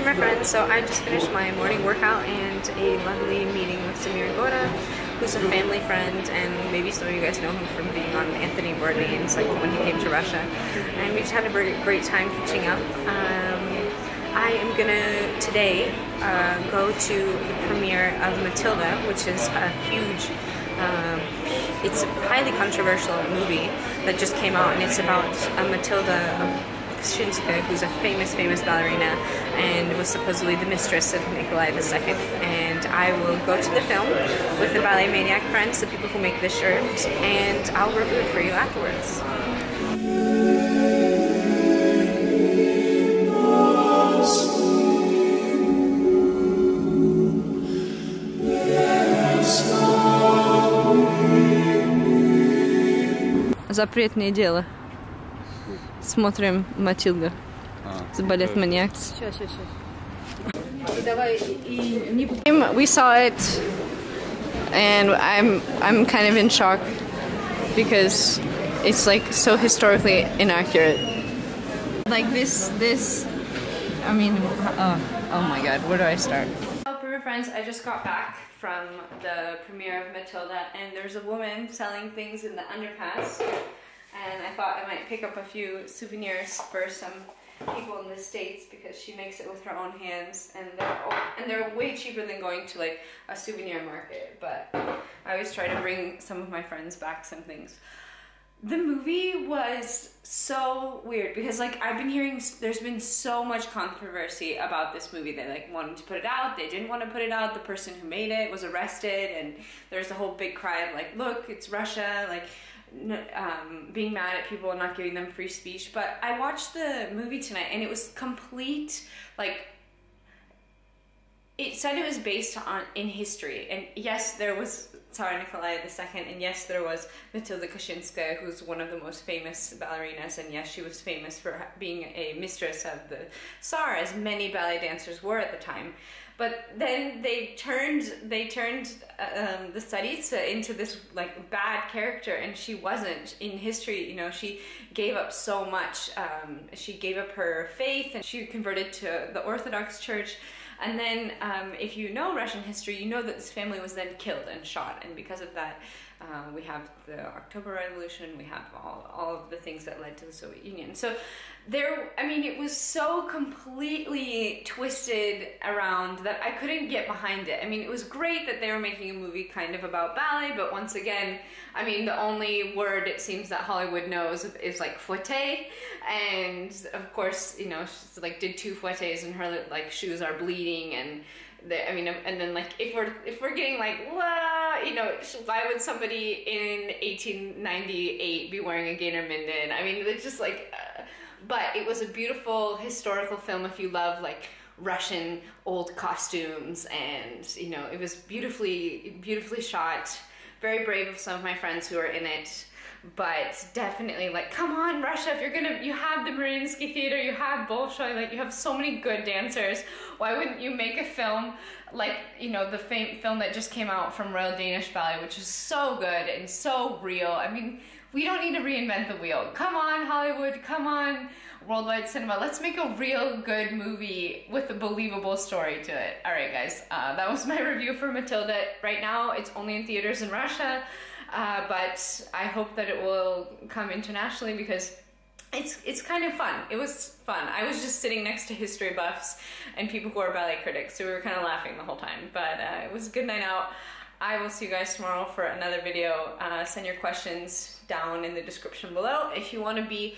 Prima friends, so I just finished my morning workout and a lovely meeting with Samir Gora, who's a family friend, and maybe some of you guys know him from being on Anthony Bourdain's, like when he came to Russia, and we just had a very great time catching up. I am gonna today go to the premiere of Matilda, which is a huge, it's a highly controversial movie that just came out, and it's about Matilda Kaczynska, who's a famous ballerina and was supposedly the mistress of Nikolai II. And I will go to the film with the Ballet Maniac friends, the people who make this shirt, and I'll review it for you afterwards. Запретное дело. Смотрим Матильда. Балет Maniac. We saw it, and I'm kind of in shock because it's like so historically inaccurate. Like this. I mean, oh my God, where do I start? Hello, Prima friends. I just got back from the premiere of Matilda, and there's a woman selling things in the underpass. And I thought I might pick up a few souvenirs for some people in the States because she makes it with her own hands, and they're way cheaper than going to like a souvenir market. But I always try to bring some of my friends back some things. The movie was so weird because like I've been hearing there's been so much controversy about this movie. They like wanted to put it out, they didn't want to put it out, the person who made it was arrested, and there's a whole big cry of like, look, it's Russia, like being mad at people and not giving them free speech. But I watched the movie tonight and it was complete, like, it said it was based in history, and yes, there was Tsar Nikolai II, and yes, there was Matilda Kaczynska, who's one of the most famous ballerinas, and yes, she was famous for being a mistress of the Tsar, as many ballet dancers were at the time. But then they turned the Tsaritsa into this like bad character, and she wasn't. In history, you know, she gave up so much. She gave up her faith, and she converted to the Orthodox Church. And then, if you know Russian history, you know that this family was then killed and shot, and because of that, we have the October Revolution, we have all of the things that led to the Soviet Union. So I mean, it was so completely twisted around that I couldn't get behind it. I mean, it was great that they were making a movie kind of about ballet, but once again, I mean, the only word it seems that Hollywood knows is like fouette, and of course, you know, she like did 2 fouettes and her like shoes are bleeding, and I mean, and then like if we're getting like, wow, you know, why would somebody in 1898 be wearing a Geinerminden? I mean, it's just like, but it was a beautiful historical film if you love like Russian old costumes, and you know, it was beautifully shot. Very brave of some of my friends who were in it, but definitely like, come on, Russia, if you have the Mariinsky Theater, you have Bolshoi, like you have so many good dancers. Why wouldn't you make a film like, you know, the film that just came out from Royal Danish Ballet, which is so good and so real. I mean, we don't need to reinvent the wheel. Come on, Hollywood, come on, worldwide cinema. Let's make a real good movie with a believable story to it. All right, guys, that was my review for Matilda. Right now, it's only in theaters in Russia. But I hope that it will come internationally because it's kind of fun. It was fun. I was just sitting next to history buffs and people who are ballet critics, so we were kind of laughing the whole time. But it was a good night out. I will see you guys tomorrow for another video. Send your questions down in the description below. If you want to be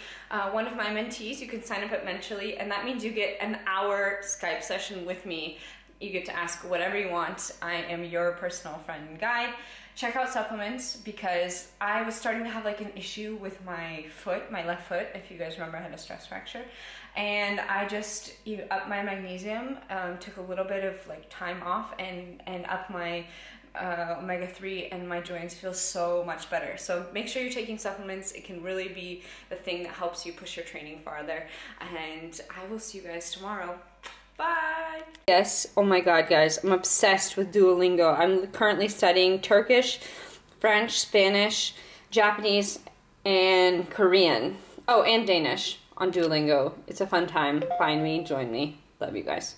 one of my mentees, you can sign up at Mentoly, and that means you get an hour Skype session with me. You get to ask whatever you want. I am your personal friend and guide. Check out supplements because I was starting to have like an issue with my foot, my left foot. If you guys remember, I had a stress fracture, and I just upped my magnesium, took a little bit of like time off, and upped my omega-3, and my joints feel so much better. So make sure you're taking supplements. It can really be the thing that helps you push your training farther, and I will see you guys tomorrow. Bye! Yes, oh my god, guys, I'm obsessed with Duolingo. I'm currently studying Turkish, French, Spanish, Japanese, and Korean. Oh, and Danish on Duolingo. It's a fun time. Find me, join me. Love you guys.